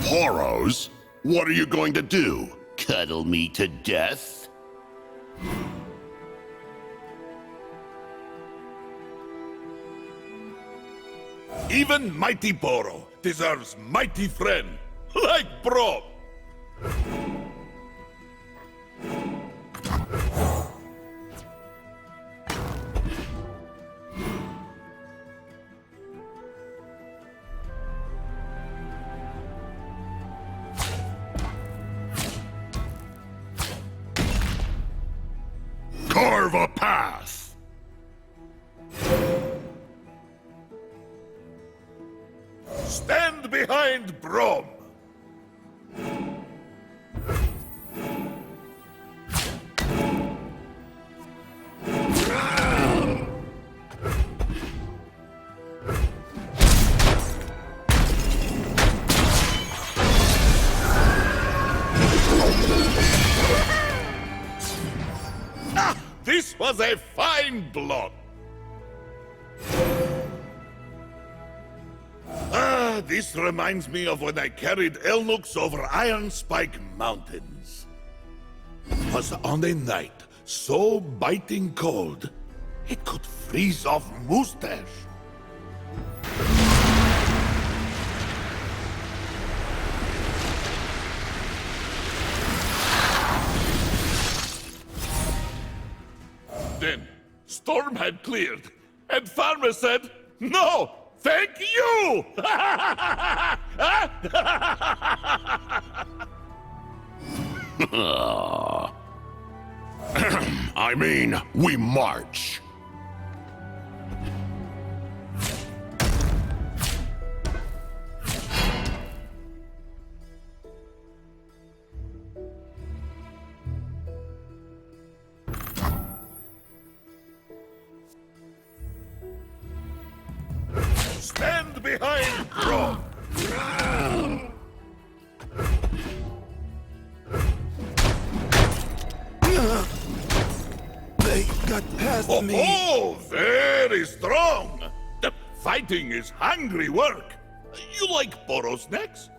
Poros? What are you going to do? Cuddle me to death? Even mighty Poro deserves mighty friend, like Bro. Carve a path! Stand behind Brom. This was a fine block. This reminds me of when I carried Elnux over Iron Spike Mountains. It was on a night so biting cold, it could freeze off Moustache. Then, storm had cleared, and Farmer said, "No, thank you!" I mean, we march. Stand behind Brom. They got past me. Oh, very strong. The fighting is hungry work. You like Boros next?